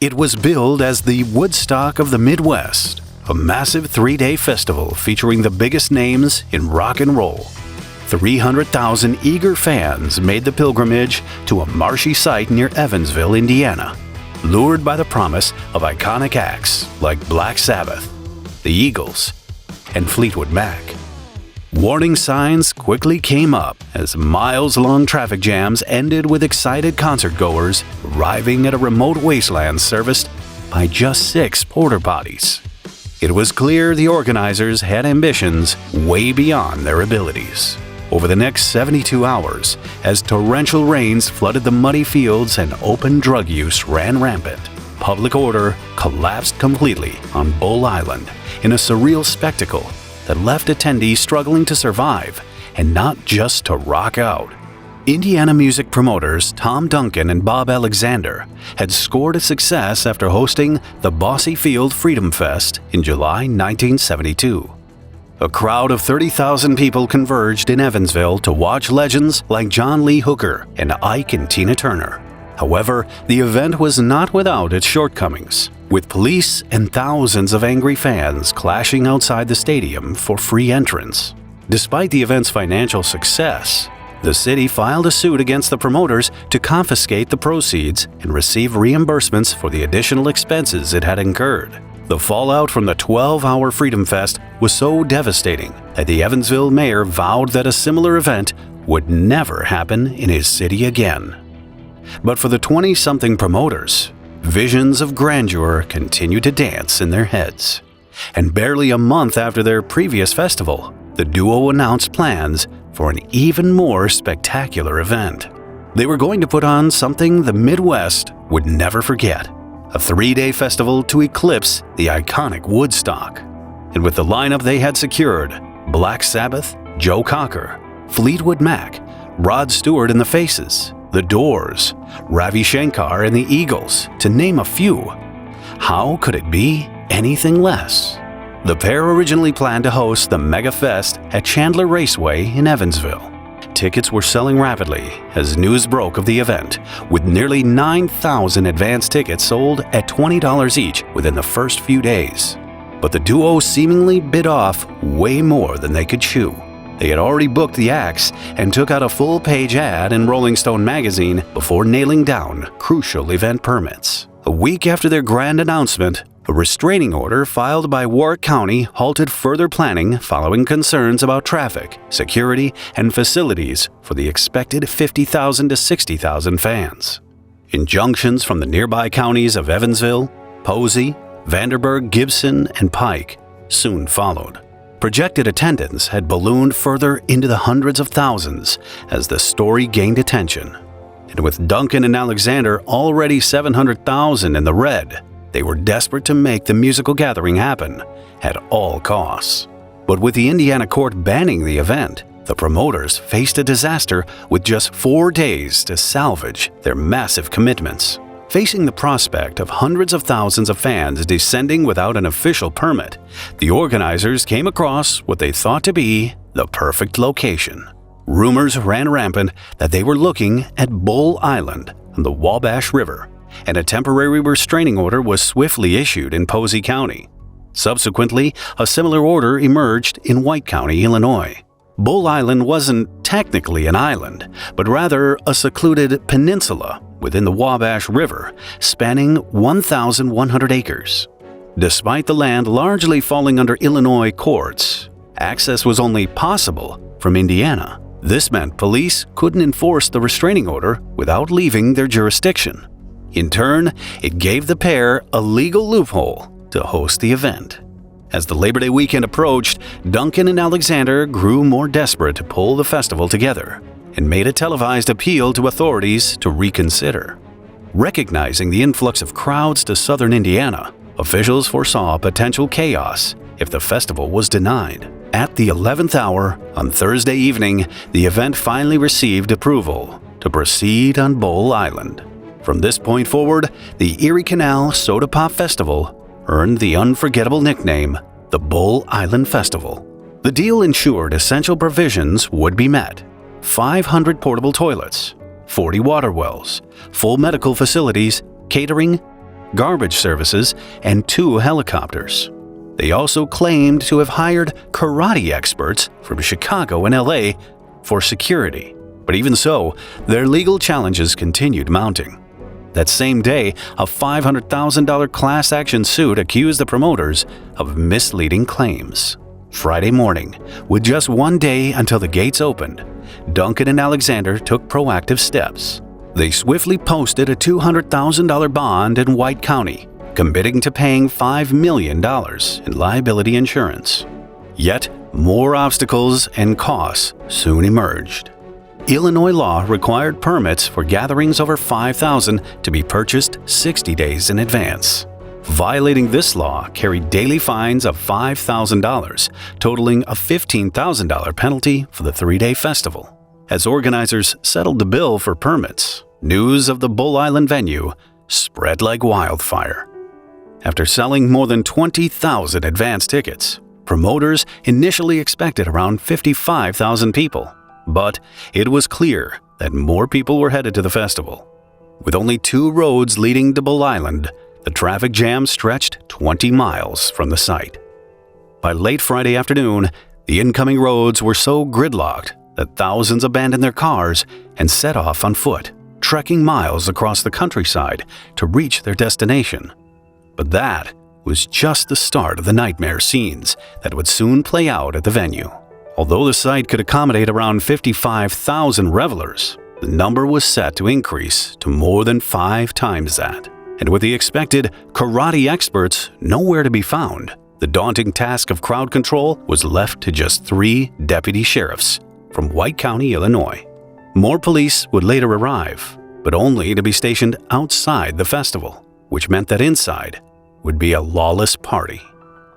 It was billed as the Woodstock of the Midwest, a massive 3-day festival featuring the biggest names in rock and roll. 300,000 eager fans made the pilgrimage to a marshy site near Evansville, Indiana, lured by the promise of iconic acts like Black Sabbath, the Eagles, and Fleetwood Mac. Warning signs quickly came up as miles-long traffic jams ended with excited concertgoers arriving at a remote wasteland serviced by just 6 porta potties. It was clear the organizers had ambitions way beyond their abilities. Over the next 72 hours, as torrential rains flooded the muddy fields and open drug use ran rampant, public order collapsed completely on Bull Island in a surreal spectacle that left attendees struggling to survive and not just to rock out. Indiana music promoters Tom Duncan and Bob Alexander had scored a success after hosting the Bosse Field Freedom Fest in July 1972. A crowd of 30,000 people converged in Evansville to watch legends like John Lee Hooker and Ike and Tina Turner. However, the event was not without its shortcomings, with police and thousands of angry fans clashing outside the stadium for free entrance. Despite the event's financial success, the city filed a suit against the promoters to confiscate the proceeds and receive reimbursements for the additional expenses it had incurred. The fallout from the 12-hour Freedom Fest was so devastating that the Evansville mayor vowed that a similar event would never happen in his city again. But for the 20-something promoters, visions of grandeur continued to dance in their heads. And barely a month after their previous festival, the duo announced plans for an even more spectacular event. They were going to put on something the Midwest would never forget, a 3-day festival to eclipse the iconic Woodstock. And with the lineup they had secured, Black Sabbath, Joe Cocker, Fleetwood Mac, Rod Stewart and the Faces, The Doors, Ravi Shankar and the Eagles, to name a few, how could it be anything less? The pair originally planned to host the Mega Fest at Chandler Raceway in Evansville. Tickets were selling rapidly as news broke of the event, with nearly 9,000 advance tickets sold at $20 each within the first few days. But the duo seemingly bit off way more than they could chew. They had already booked the acts and took out a full-page ad in Rolling Stone magazine before nailing down crucial event permits. A week after their grand announcement, a restraining order filed by Warwick County halted further planning following concerns about traffic, security, and facilities for the expected 50,000 to 60,000 fans. Injunctions from the nearby counties of Evansville, Posey, Vanderburgh, Gibson, and Pike soon followed. Projected attendance had ballooned further into the hundreds of thousands as the story gained attention. And with Duncan and Alexander already 700,000 in the red, they were desperate to make the musical gathering happen at all costs. But with the Indiana court banning the event, the promoters faced a disaster with just 4 days to salvage their massive commitments. Facing the prospect of hundreds of thousands of fans descending without an official permit, the organizers came across what they thought to be the perfect location. Rumors ran rampant that they were looking at Bull Island on the Wabash River, and a temporary restraining order was swiftly issued in Posey County. Subsequently, a similar order emerged in White County, Illinois. Bull Island wasn't technically an island, but rather a secluded peninsula within the Wabash River, spanning 1,100 acres. Despite the land largely falling under Illinois courts, access was only possible from Indiana. This meant police couldn't enforce the restraining order without leaving their jurisdiction. In turn, it gave the pair a legal loophole to host the event. As the Labor Day weekend approached, Duncan and Alexander grew more desperate to pull the festival together and made a televised appeal to authorities to reconsider. Recognizing the influx of crowds to southern Indiana, officials foresaw potential chaos if the festival was denied. At the 11th hour on Thursday evening, the event finally received approval to proceed on Bull Island. From this point forward, the Erie Canal Soda Pop Festival earned the unforgettable nickname, the Bull Island Festival. The deal ensured essential provisions would be met: 500 portable toilets, 40 water wells, full medical facilities, catering, garbage services, and 2 helicopters. They also claimed to have hired karate experts from Chicago and LA for security. But even so, their legal challenges continued mounting. That same day, a $500,000 class action suit accused the promoters of misleading claims. Friday morning, with just one day until the gates opened, Duncan and Alexander took proactive steps. They swiftly posted a $200,000 bond in White County, committing to paying $5 million in liability insurance. Yet, more obstacles and costs soon emerged. Illinois law required permits for gatherings over 5,000 to be purchased 60 days in advance. Violating this law carried daily fines of $5,000, totaling a $15,000 penalty for the 3-day festival. As organizers settled the bill for permits, news of the Bull Island venue spread like wildfire. After selling more than 20,000 advance tickets, promoters initially expected around 55,000 people. But it was clear that more people were headed to the festival. With only 2 roads leading to Bull Island, the traffic jam stretched 20 miles from the site. By late Friday afternoon, the incoming roads were so gridlocked that thousands abandoned their cars and set off on foot, trekking miles across the countryside to reach their destination. But that was just the start of the nightmare scenes that would soon play out at the venue. Although the site could accommodate around 55,000 revelers, the number was set to increase to more than 5 times that. And with the expected karate experts nowhere to be found, the daunting task of crowd control was left to just 3 deputy sheriffs from White County, Illinois. More police would later arrive, but only to be stationed outside the festival, which meant that inside would be a lawless party.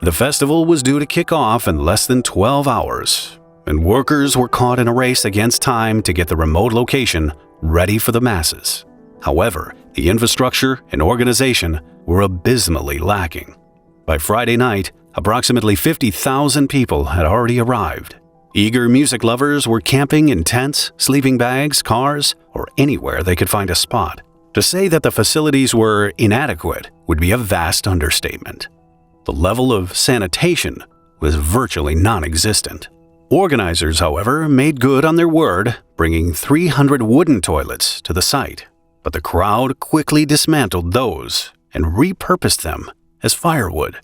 The festival was due to kick off in less than 12 hours, and workers were caught in a race against time to get the remote location ready for the masses. However, the infrastructure and organization were abysmally lacking. By Friday night, approximately 50,000 people had already arrived. Eager music lovers were camping in tents, sleeping bags, cars, or anywhere they could find a spot. To say that the facilities were inadequate would be a vast understatement. The level of sanitation was virtually non-existent. Organizers, however, made good on their word, bringing 300 wooden toilets to the site. But the crowd quickly dismantled those and repurposed them as firewood.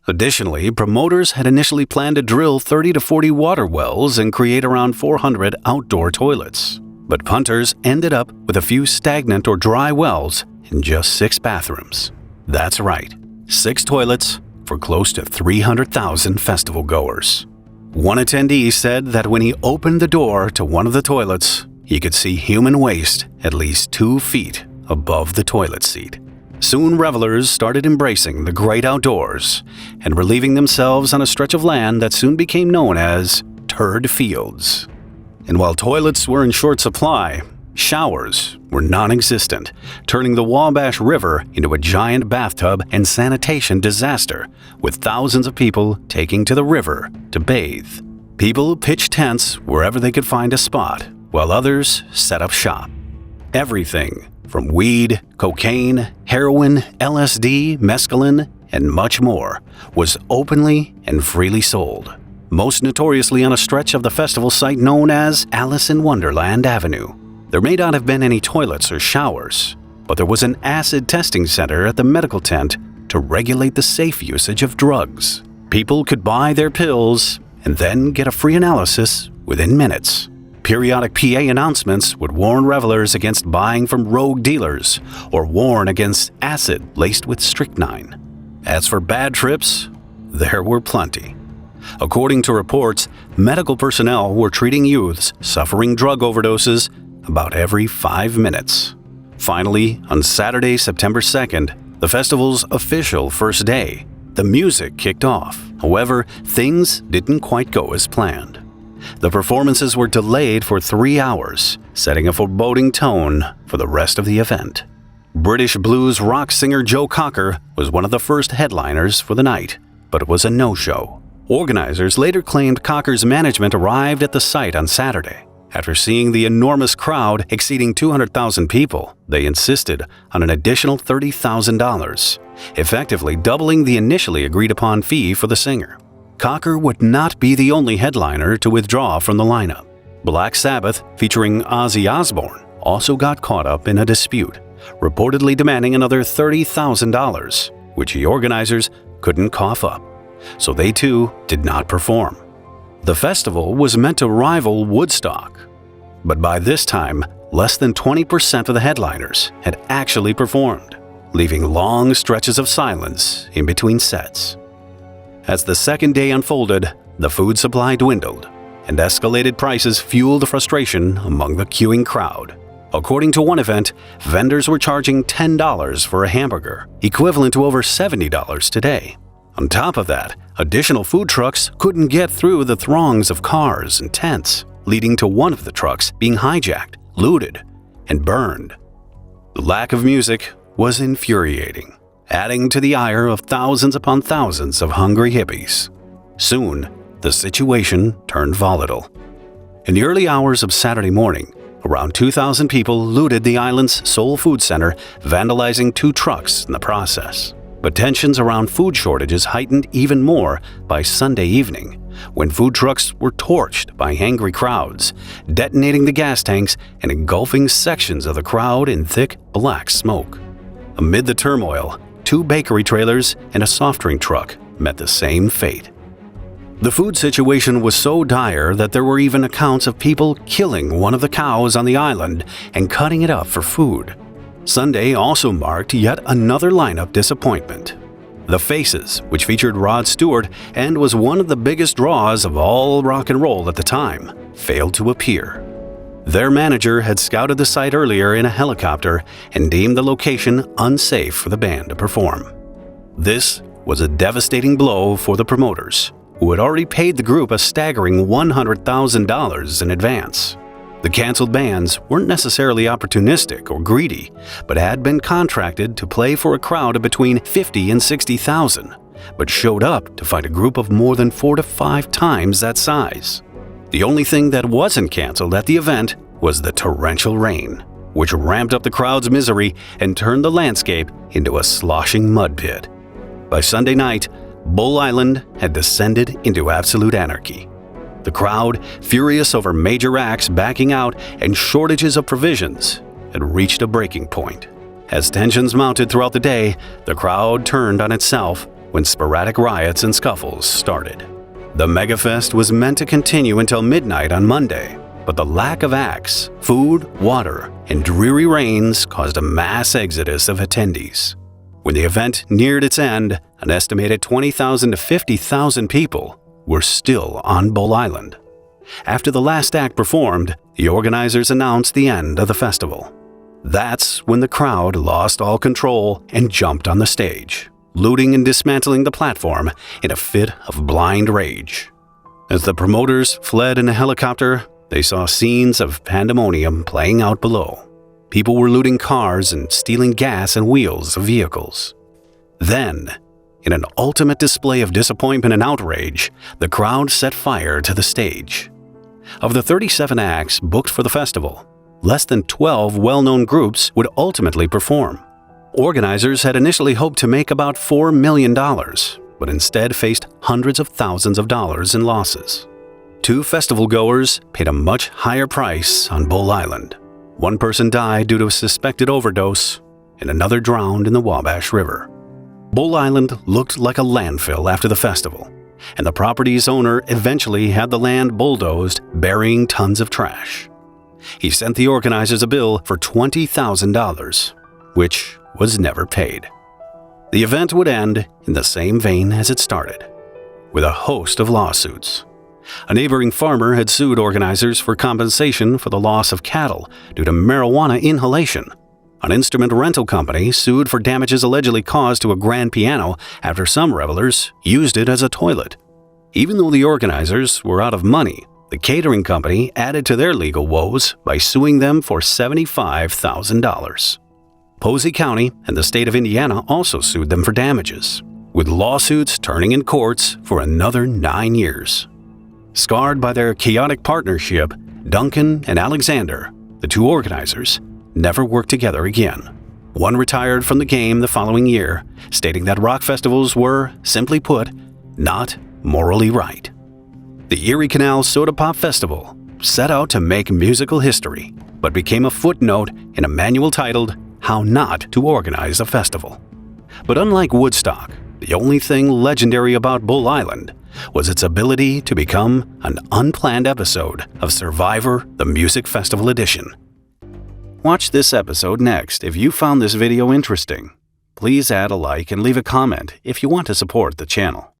Additionally, promoters had initially planned to drill 30 to 40 water wells and create around 400 outdoor toilets. But punters ended up with a few stagnant or dry wells and just 6 bathrooms. That's right, 6 toilets for close to 300,000 festival goers. One attendee said that when he opened the door to one of the toilets, he could see human waste at least 2 feet above the toilet seat. Soon revelers started embracing the great outdoors and relieving themselves on a stretch of land that soon became known as Turd Fields. And while toilets were in short supply, showers were non-existent, turning the Wabash River into a giant bathtub and sanitation disaster, with thousands of people taking to the river to bathe. People pitched tents wherever they could find a spot, while others set up shop. Everything from weed, cocaine, heroin, LSD, mescaline, and much more was openly and freely sold, most notoriously on a stretch of the festival site known as Alice in Wonderland Avenue. There may not have been any toilets or showers, but there was an acid testing center at the medical tent to regulate the safe usage of drugs. People could buy their pills and then get a free analysis within minutes. Periodic PA announcements would warn revelers against buying from rogue dealers or warn against acid laced with strychnine. As for bad trips, there were plenty. According to reports, medical personnel were treating youths suffering drug overdoses about every 5 minutes. Finally, on Saturday, September 2nd, the festival's official first day, the music kicked off. However, things didn't quite go as planned. The performances were delayed for 3 hours, setting a foreboding tone for the rest of the event. British blues rock singer Joe Cocker was one of the first headliners for the night, but it was a no-show. Organizers later claimed Cocker's management arrived at the site on Saturday. After seeing the enormous crowd exceeding 200,000 people, they insisted on an additional $30,000, effectively doubling the initially agreed-upon fee for the singer. Cocker would not be the only headliner to withdraw from the lineup. Black Sabbath, featuring Ozzy Osbourne, also got caught up in a dispute, reportedly demanding another $30,000, which the organizers couldn't cough up, so they too did not perform. The festival was meant to rival Woodstock, but by this time, less than 20% of the headliners had actually performed, leaving long stretches of silence in between sets. As the second day unfolded, the food supply dwindled, and escalated prices fueled frustration among the queuing crowd. According to one event, vendors were charging $10 for a hamburger, equivalent to over $70 today. On top of that, additional food trucks couldn't get through the throngs of cars and tents, leading to one of the trucks being hijacked, looted, and burned. The lack of music was infuriating, adding to the ire of thousands upon thousands of hungry hippies. Soon, the situation turned volatile. In the early hours of Saturday morning, around 2,000 people looted the island's Soul Food Center, vandalizing 2 trucks in the process. But tensions around food shortages heightened even more by Sunday evening, when food trucks were torched by angry crowds, detonating the gas tanks and engulfing sections of the crowd in thick black smoke. Amid the turmoil, 2 bakery trailers and a soft drink truck met the same fate. The food situation was so dire that there were even accounts of people killing one of the cows on the island and cutting it up for food. Sunday also marked yet another lineup disappointment. The Faces, which featured Rod Stewart and was one of the biggest draws of all rock and roll at the time, failed to appear. Their manager had scouted the site earlier in a helicopter and deemed the location unsafe for the band to perform. This was a devastating blow for the promoters, who had already paid the group a staggering $100,000 in advance. The canceled bands weren't necessarily opportunistic or greedy, but had been contracted to play for a crowd of between 50 and 60,000, but showed up to find a group of more than 4 to 5 times that size. The only thing that wasn't canceled at the event was the torrential rain, which ramped up the crowd's misery and turned the landscape into a sloshing mud pit. By Sunday night, Bull Island had descended into absolute anarchy. The crowd, furious over major acts backing out and shortages of provisions, had reached a breaking point. As tensions mounted throughout the day, the crowd turned on itself when sporadic riots and scuffles started. The Megafest was meant to continue until midnight on Monday, but the lack of acts, food, water, and dreary rains caused a mass exodus of attendees. When the event neared its end, an estimated 20,000 to 50,000 people were still on Bull Island. After the last act performed, the organizers announced the end of the festival. That's when the crowd lost all control and jumped on the stage, looting and dismantling the platform in a fit of blind rage. As the promoters fled in a helicopter, they saw scenes of pandemonium playing out below. People were looting cars and stealing gas and wheels of vehicles. Then, in an ultimate display of disappointment and outrage, the crowd set fire to the stage. Of the 37 acts booked for the festival, less than 12 well-known groups would ultimately perform. Organizers had initially hoped to make about $4 million, but instead faced hundreds of thousands of dollars in losses. 2 festival goers paid a much higher price on Bull Island. One person died due to a suspected overdose, and another drowned in the Wabash River. Bull Island looked like a landfill after the festival, and the property's owner eventually had the land bulldozed, burying tons of trash. He sent the organizers a bill for $20,000, which was never paid. The event would end in the same vein as it started, with a host of lawsuits. A neighboring farmer had sued organizers for compensation for the loss of cattle due to marijuana inhalation. An instrument rental company sued for damages allegedly caused to a grand piano after some revelers used it as a toilet. Even though the organizers were out of money, the catering company added to their legal woes by suing them for $75,000. Posey County and the state of Indiana also sued them for damages, with lawsuits turning in courts for another 9 years. Scarred by their chaotic partnership, Duncan and Alexander, the two organizers, never worked together again. One retired from the game the following year, stating that rock festivals were, simply put, not morally right. The Erie Canal Soda Pop Festival set out to make musical history, but became a footnote in a manual titled How Not to Organize a Festival. But unlike Woodstock, the only thing legendary about Bull Island was its ability to become an unplanned episode of Survivor the Music Festival Edition. Watch this episode next if you found this video interesting. Please add a like and leave a comment if you want to support the channel.